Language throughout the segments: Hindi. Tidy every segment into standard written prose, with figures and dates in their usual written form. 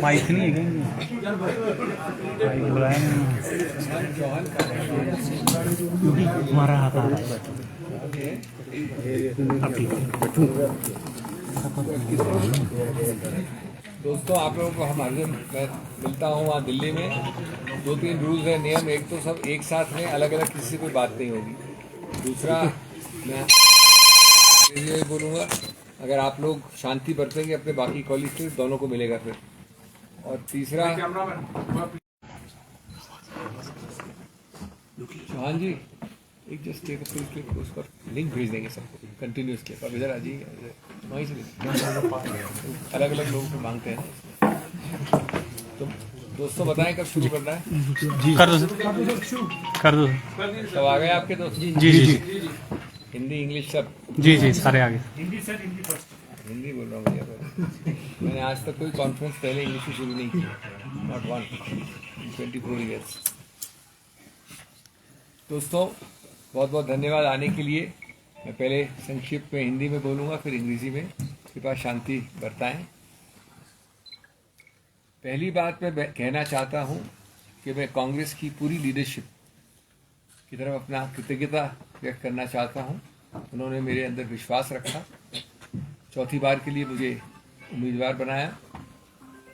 माइक नहीं है माइक बुलाया क्योंकि हमारा हाथ आ रहा है। दोस्तों, आप लोगों को हर दिन मैं मिलता हूँ वहाँ दिल्ली में। 2-3 रूल्स है, नियम। एक तो सब एक साथ में, अलग अलग किसी से कोई बात नहीं होगी। दूसरा, मैं ये बोलूँगा, अगर आप लोग शांति बरतेंगे अपने बाकी कॉलीग से, दोनों को मिलेगा फिर। और तीसरा, चौहान जी, एक जस्ट टेक फुल क्लिक, उस पर लिंक भेज देंगे सबको कंटिन्यूसली। अब इधर आ जाइए, वहीं से अलग अलग लोगों को मांगते हैं। तो दोस्तों बताएं कब शुरू करना है? जी कर दो सर, कर दो। सब आ गए आपके दोस्त? जी जी जी हिंदी इंग्लिश सब? जी जी सारे आगे। हिंदी बोल रहा हूँ भैया, तो मैंने आज तक कोई कॉन्फ्रेंस पहले इंग्लिश से शुरू नहीं की, नॉट वन, 24 ईयर्स। दोस्तों, बहुत बहुत धन्यवाद आने के लिए। मैं पहले संक्षिप्त में हिंदी में बोलूँगा, फिर अंग्रेजी में। कृपया शांति बरताएं। पहली बात मैं कहना चाहता हूँ कि मैं कांग्रेस की पूरी लीडरशिप की तरफ अपना कृतज्ञता व्यक्त करना चाहता हूँ। उन्होंने मेरे अंदर विश्वास रखा, चौथी बार के लिए मुझे उम्मीदवार बनाया।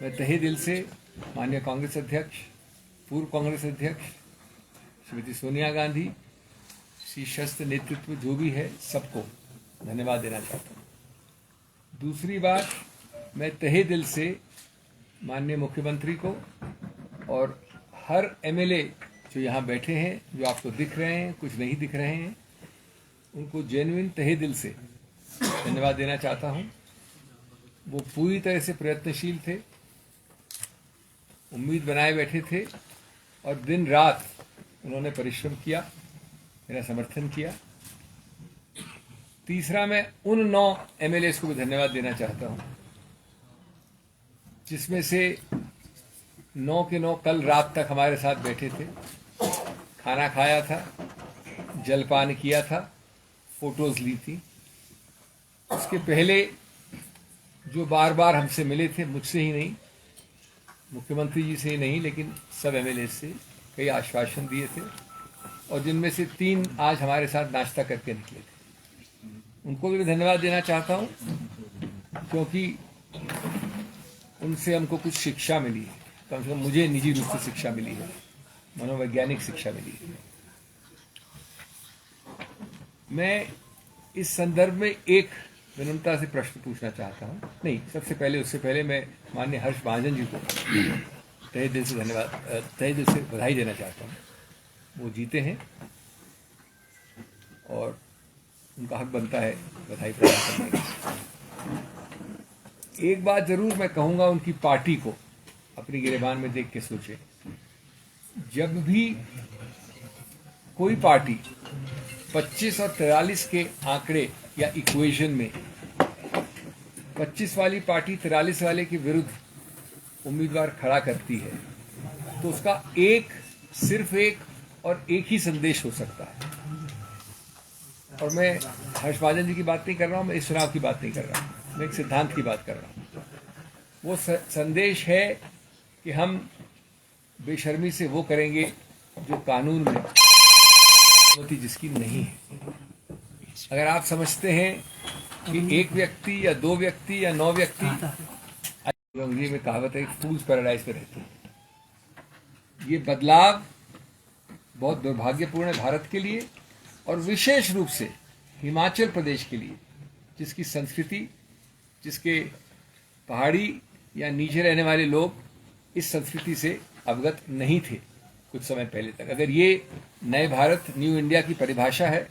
मैं तहे दिल से माननीय कांग्रेस अध्यक्ष, पूर्व कांग्रेस अध्यक्ष श्रीमती सोनिया गांधी, शीर्षस्थ नेतृत्व जो भी है, सबको धन्यवाद देना चाहता हूँ। दूसरी बात, मैं तहे दिल से माननीय मुख्यमंत्री को और हर एमएलए जो यहाँ बैठे हैं, जो आपको दिख रहे हैं, कुछ नहीं दिख रहे हैं, उनको जेन्युइन तहे दिल से धन्यवाद देना चाहता हूँ। वो पूरी तरह से प्रयत्नशील थे, उम्मीद बनाए बैठे थे और दिन रात उन्होंने परिश्रम किया, मेरा समर्थन किया। तीसरा, मैं उन 9 एमएलएस को भी धन्यवाद देना चाहता हूँ, जिसमें से 9 के 9 कल रात तक हमारे साथ बैठे थे, खाना खाया था, जलपान किया था, फोटोज ली थी। उसके पहले जो बार बार हमसे मिले थे, मुझसे ही नहीं, मुख्यमंत्री जी से ही नहीं, लेकिन सब एमएलए से कई आश्वासन दिए थे, और जिनमें से 3 आज हमारे साथ नाश्ता करके निकले थे। उनको भी धन्यवाद देना चाहता हूँ, क्योंकि उनसे हमको कुछ शिक्षा मिली है। कम से कम मुझे निजी रूप से शिक्षा मिली है, मनोवैज्ञानिक शिक्षा मिली है। मैं इस संदर्भ में एक विनम्रता से प्रश्न पूछना चाहता हूँ। नहीं, उससे पहले मैं माननीय हर्ष महाजन जी को तहे दिल से धन्यवाद, तहे दिल से बधाई देना चाहता हूँ। वो जीते हैं और उनका हक बनता है बधाई प्रदान करने का। एक बात जरूर मैं कहूँगा, उनकी पार्टी को अपनी गिरेबान में देख के सोचे। जब भी कोई पार्टी 25 और 43 के आंकड़े या इक्वेशन में 25 वाली पार्टी 43 वाले के विरुद्ध उम्मीदवार खड़ा करती है, तो उसका सिर्फ एक और एक ही संदेश हो सकता है। और मैं हर्ष महाजन जी की बात नहीं कर रहा हूँ, मैं इस चुनाव की बात नहीं कर रहा हूँ, मैं एक सिद्धांत की बात कर रहा हूँ। वो संदेश है कि हम बेशर्मी से वो करेंगे जो कानून में अनुमति जिसकी नहीं है। अगर आप समझते हैं कि एक व्यक्ति या 2 व्यक्ति या 9 व्यक्ति, अंग्रेजी में कहावत है, फूल्स पैराडाइज पे रहते हैं। ये बदलाव बहुत दुर्भाग्यपूर्ण है भारत के लिए, और विशेष रूप से हिमाचल प्रदेश के लिए, जिसकी संस्कृति, जिसके पहाड़ी या नीचे रहने वाले लोग इस संस्कृति से अवगत नहीं थे कुछ समय पहले तक। अगर ये नए भारत, न्यू इंडिया की परिभाषा है,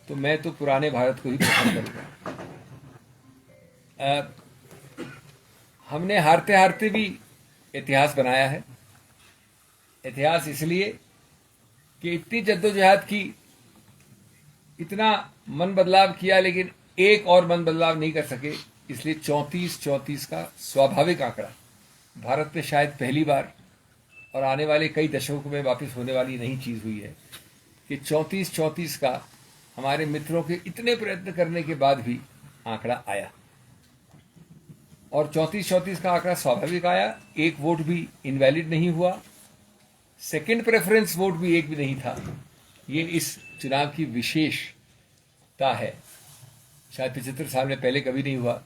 तो मैं तो पुराने भारत को ही पसंद करूंगा। हमने हारते हारते भी इतिहास बनाया है। इतिहास इसलिए कि इतनी जद्दोजहद की, इतना मन बदलाव किया, लेकिन एक और मन बदलाव नहीं कर सके। इसलिए 34 का स्वाभाविक आंकड़ा भारत में शायद पहली बार, और आने वाले कई दशकों में वापस होने वाली नई चीज हुई है कि 34 का हमारे मित्रों के इतने प्रयत्न करने के बाद भी आंकड़ा आया। और 34-34 का आंकड़ा स्वाभाविक आया, एक वोट भी इनवैलिड नहीं हुआ, सेकंड प्रेफरेंस वोट भी एक भी नहीं था। ये इस चुनाव की विशेषता है, शायद 75 साल में पहले कभी नहीं हुआ।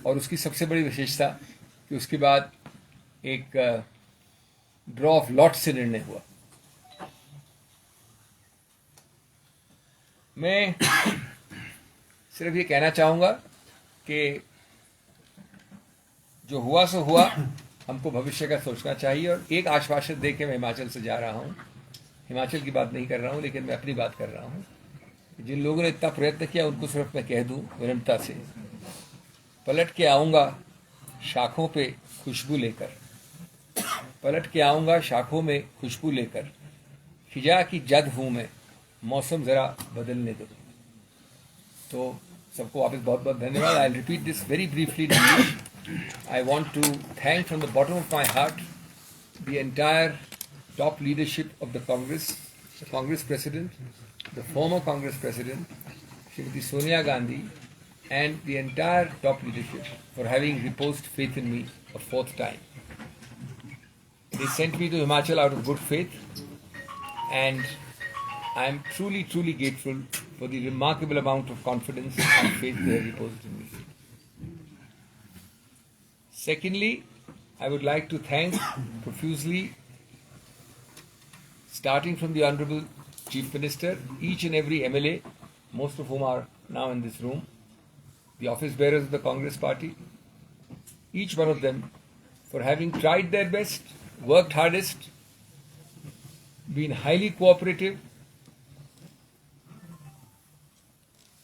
और उसकी सबसे बड़ी विशेषता कि उसके बाद एक ड्रॉ ऑफ लॉट से निर्णय हुआ। मैं सिर्फ ये कहना चाहूंगा कि जो हुआ सो हुआ, हमको भविष्य का सोचना चाहिए। और एक आश्वासन दे के मैं हिमाचल से जा रहा हूँ, हिमाचल की बात नहीं कर रहा हूँ, लेकिन मैं अपनी बात कर रहा हूँ। जिन लोगों ने इतना प्रयत्न किया उनको सिर्फ मैं कह दूं विनम्रता से, पलट के आऊंगा शाखों पे खुशबू लेकर, पलट के आऊंगा शाखों में खुशबू लेकर, खिजा की जद हूं मैं, मौसम जरा बदलने दो। तो सबको वापस बहुत बहुत धन्यवाद। I repeat this very briefly in English. I want to thank from the bottom of my heart the entire top leadership of the Congress, the Congress President, the former Congress President, Srimati Sonia Gandhi, and the entire top leadership for having reposed faith in me a fourth time. They sent me to Himachal out of good faith, and I am truly, truly grateful for the remarkable amount of confidence and faith they have reposed in me. Secondly, I would like to thank profusely, starting from the Honorable Chief Minister, each and every MLA, most of whom are now in this room, the office bearers of the Congress Party, each one of them for having tried their best, worked hardest, been highly cooperative.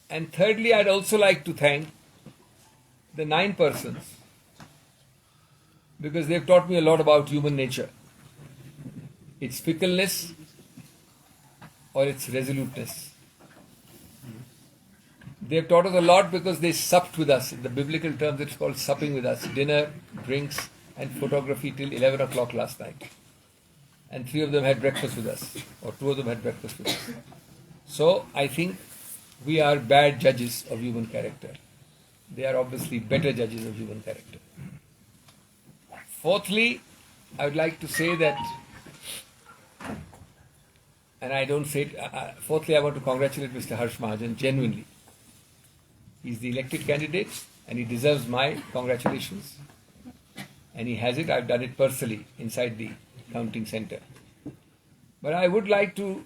And thirdly, I'd also like to thank the 9 persons, because they've taught me a lot about human nature, its fickleness or its resoluteness. They've taught us a lot because they supped with us. In the biblical terms, it's called supping with us. Dinner, drinks, and photography till 11 o'clock last night. And 3 of them had breakfast with us, or 2 of them had breakfast with us. So I think we are bad judges of human character. They are obviously better judges of human character. Fourthly, I would like to say that, and I don't say it, fourthly, I want to congratulate Mr. Harsh Mahajan genuinely. He's the elected candidate and he deserves my congratulations. And he has it. I've done it personally inside the counting center. But I would like to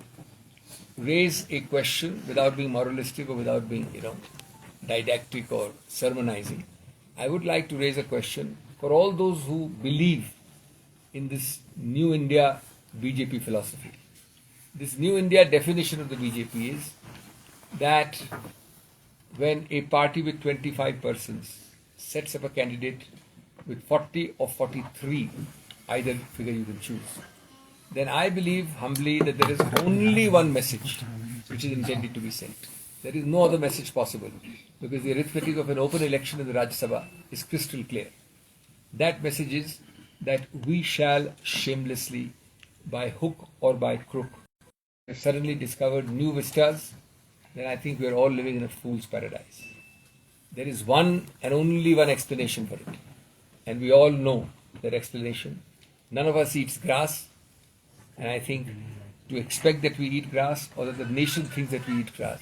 raise a question without being moralistic or without being, didactic or sermonizing. I would like to raise a question for all those who believe in this New India BJP philosophy. This New India definition of the BJP is that when a party with 25 persons sets up a candidate with 40 or 43, either figure you can choose, then I believe humbly that there is only one message which is intended to be sent. There is no other message possible, because the arithmetic of an open election in the Rajya Sabha is crystal clear. That message is that we shall shamelessly, by hook or by crook, have suddenly discovered new vistas, then I think we are all living in a fool's paradise. There is one and only one explanation for it. And we all know that explanation. None of us eats grass. And I think to expect that we eat grass or that the nation thinks that we eat grass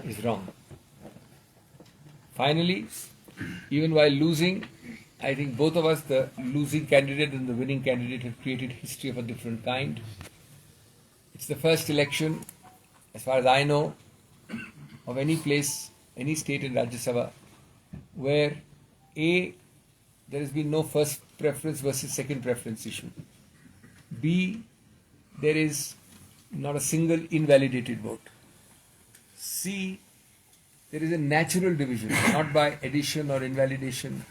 is wrong. Finally, even while losing, I think both of us, the losing candidate and the winning candidate, have created history of a different kind. It's the first election, as far as I know, of any place, any state in Rajya Sabha, where A, there has been no first preference versus second preference issue. B, there is not a single invalidated vote. C, there is a natural division, not by addition or invalidation,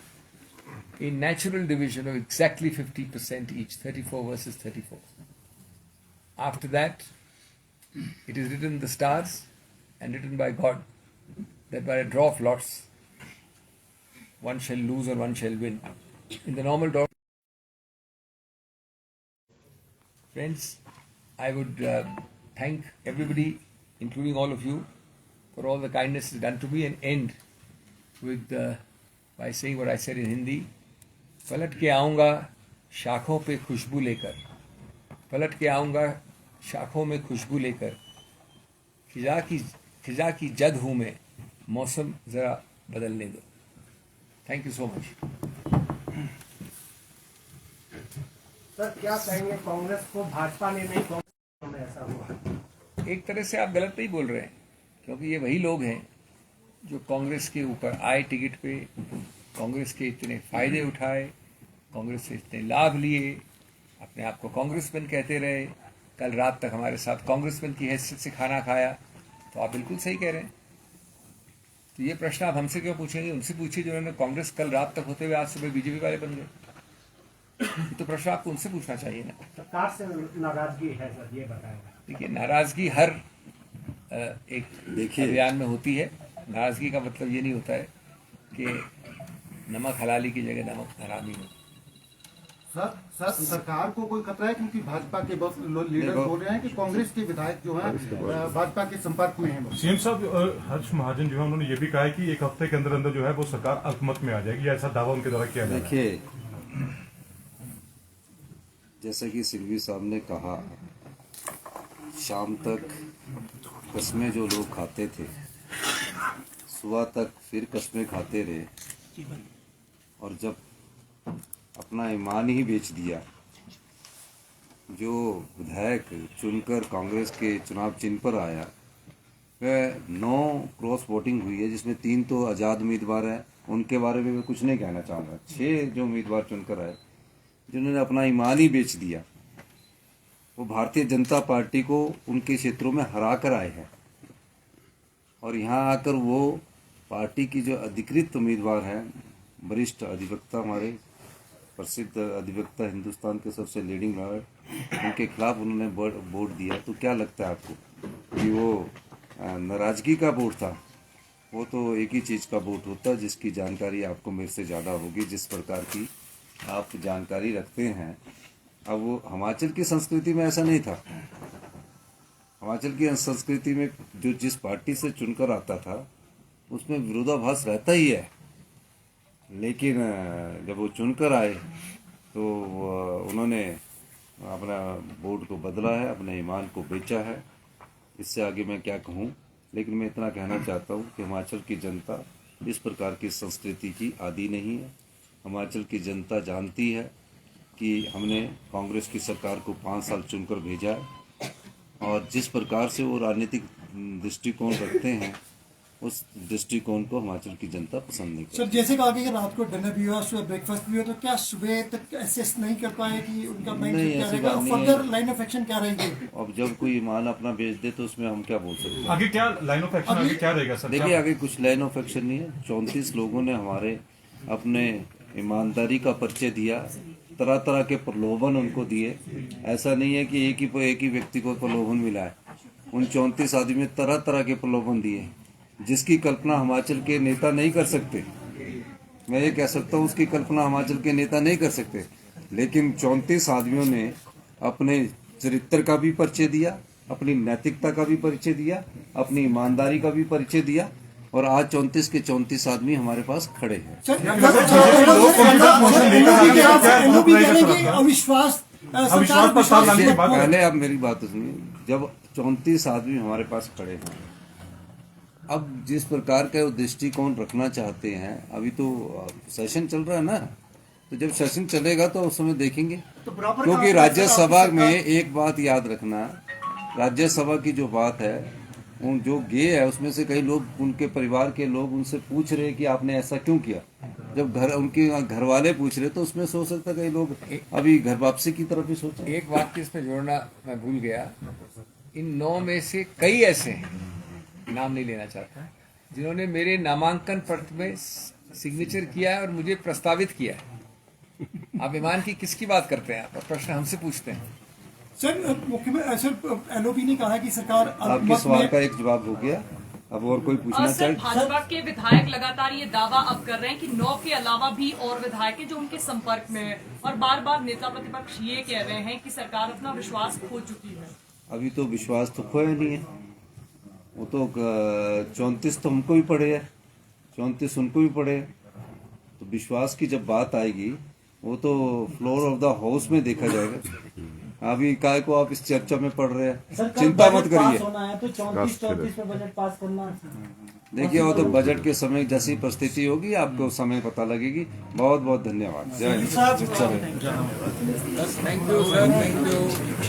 a natural division of exactly 50% each, 34 versus 34. After that, it is written in the stars and written by God that by a draw of lots, one shall lose or one shall win. In the normal draw, friends, I would thank everybody, including all of you, for all the kindness done to me, and end with by saying what I said in Hindi. पलट के आऊँगा शाखों पे खुशबू लेकर, पलट के आऊँगा शाखों में खुशबू लेकर, खिजा की जद हूँ मैं, मौसम ज़रा बदलने दो। Thank you so much. Sir क्या कहेंगे, कांग्रेस को भाजपा ने नहीं, कांग्रेस में ऐसा हुआ? एक तरह से आप गलत नहीं बोल रहे हैं, क्योंकि ये वही लोग हैं जो कांग्रेस के ऊपर आए टिकट पे, कांग्रेस के इतने फायदे उठाए, कांग्रेस से इतने लाभ लिए, अपने आप को कांग्रेसमैन कहते रहे, कल रात तक हमारे साथ कांग्रेसमैन की हैसियत से खाना खाया। तो आप बिल्कुल सही कह रहे हैं। तो ये प्रश्न आप हमसे क्यों पूछेंगे? उनसे पूछिए जिन्होंने कांग्रेस कल रात तक होते हुए आज सुबह बीजेपी वाले बन गए। ये तो प्रश्न आपको उनसे पूछना चाहिए ना। सरकार से नाराजगी है सर, ये बताएगा। देखिए, नाराजगी हर एक अभियान में होती है। नाराजगी का मतलब ये नहीं होता है कि नमक हलाली की जगह नमक हरामी हो। सर सरकार को कोई खतरा है? क्योंकि भाजपा के बहुत लीडर बोल रहे हैं कि कांग्रेस के विधायक जो हैं भाजपा के संपर्क में हैं। सीएम साहब हर्ष महाजन जो है उन्होंने ये भी कहा है कि एक हफ्ते के अंदर अंदर जो है वो सरकार अल्पमत में आ जाएगी, ऐसा दावा उनके द्वारा किया जा रहा है। देखिए, जैसा कि सिल्वी साहब ने कहा, शाम तक कस्में जो लोग खाते थे, सुबह तक फिर कस्में खाते रहे, और जब अपना ईमान ही बेच दिया, जो विधायक चुनकर कांग्रेस के चुनाव चिन्ह पर आया, वह 9 क्रॉस वोटिंग हुई है, जिसमें 3 तो आज़ाद उम्मीदवार हैं, उनके बारे में मैं कुछ नहीं कहना चाहूँगा। 6 जो उम्मीदवार चुनकर आए, जिन्होंने अपना ईमान ही बेच दिया, वो भारतीय जनता पार्टी को उनके क्षेत्रों में हरा कर आए हैं, और यहाँ आकर वो पार्टी की जो अधिकृत उम्मीदवार हैं, वरिष्ठ अधिवक्ता, हमारे प्रसिद्ध अधिवक्ता, हिंदुस्तान के सबसे लीडिंग लॉयर, उनके खिलाफ उन्होंने वोट दिया। तो क्या लगता है आपको कि वो नाराजगी का वोट था? वो तो एक ही चीज़ का वोट होता है, जिसकी जानकारी आपको मेरे से ज़्यादा होगी, जिस प्रकार की आप जानकारी रखते हैं। अब वो हिमाचल की संस्कृति में ऐसा नहीं था। हिमाचल की संस्कृति में जो जिस पार्टी से चुनकर आता था, उसमें विरोधाभास रहता ही है, लेकिन जब वो चुनकर आए तो उन्होंने अपना वोट को बदला है, अपने ईमान को बेचा है। इससे आगे मैं क्या कहूँ, लेकिन मैं इतना कहना चाहता हूँ कि हिमाचल की जनता इस प्रकार की संस्कृति की आदी नहीं है। हिमाचल की जनता जानती है कि हमने कांग्रेस की सरकार को 5 साल चुनकर भेजा है, और जिस प्रकार से वो राजनीतिक दृष्टिकोण रखते हैं, उस दृष्टिकोण को हिमाचल की जनता पसंद नहीं करती। सर, जैसे कहा कि रात को डिनर भी हुआ, सुबह ब्रेकफास्ट भी हुआ, तो क्या सुबह तक असेस नहीं कर पाए कि उनका नहीं, क्या ऐसी रहेगा, बात नहीं फर्दर है। लाइन ऑफ एक्शन क्या रहेगी? अब जब कोई ईमान अपना बेच दे तो उसमें हम क्या बोल सकते हैं? आगे क्या लाइन ऑफ एक्शन, आगे क्या रहेगा सर? देखिए, आगे कुछ लाइन ऑफ एक्शन नहीं है। 34 लोगों ने हमारे अपने ईमानदारी का परिचय दिया, तरह तरह के प्रलोभन उनको दिए। ऐसा नहीं है कि एक ही व्यक्ति को प्रलोभन मिला है। उन 34 आदमी में तरह तरह के प्रलोभन दिए, जिसकी कल्पना हिमाचल के नेता नहीं कर सकते। मैं ये कह सकता हूँ, उसकी कल्पना हिमाचल के नेता नहीं कर सकते। लेकिन 34 आदमियों ने अपने चरित्र का भी परिचय दिया, अपनी नैतिकता का भी परिचय दिया, अपनी ईमानदारी का भी परिचय दिया, और आज 34 के 34 आदमी हमारे पास खड़े हैं। पहले आप मेरी बात सुनिए। जब 34 आदमी हमारे पास खड़े हैं, अब जिस प्रकार का वो दृष्टिकोण रखना चाहते हैं, अभी तो सेशन चल रहा है ना, तो जब सेशन चलेगा तो उस समय देखेंगे। क्योंकि राज्यसभा में एक बात याद रखना, राज्यसभा की जो बात है, उन जो गे है उसमें से कई लोग, उनके परिवार के लोग उनसे पूछ रहे कि आपने ऐसा क्यों किया। जब उनके घर वाले पूछ रहे तो उसमें सोच सकता कई लोग अभी घर वापसी की तरफ भी सोच रहे। एक वाक्य इसमें जोड़ना मैं भूल गया। इन 9 में से कई ऐसे हैं, नाम नहीं लेना चाहता, जिन्होंने मेरे नामांकन पत्र में सिग्नेचर किया है और मुझे प्रस्तावित किया है। आप ईमान की किसकी बात करते हैं? आप प्रश्न हमसे पूछते हैं। सर, मुख्यमंत्री सर, एलओपी ने कहा कि सरकार आपके सवाल का एक जवाब हो गया। अब और कोई पूछना चाहिए? भाजपा के विधायक लगातार ये दावा अब कर रहे हैं कि 9 के अलावा भी और विधायक हैं जो उनके संपर्क में है, और बार बार नेता प्रतिपक्ष ये कह रहे हैं कि सरकार अपना विश्वास खो चुकी है। अभी तो विश्वास तो खोया नहीं है। वो तो 34 तो हमको भी पड़े है, 34 उनको भी पड़े है। तो विश्वास की जब बात आएगी वो तो फ्लोर ऑफ द हाउस में देखा जाएगा। अभी काय को आप इस चर्चा में पड़ रहे हैं, चिंता मत करिए। होना है तो 34 में बजट पास करना। देखिए वो तो बजट के समय जैसी परिस्थिति होगी आपको उस समय पता लगेगी। बहुत बहुत धन्यवाद। जय Hind. Thank you sir, thank you.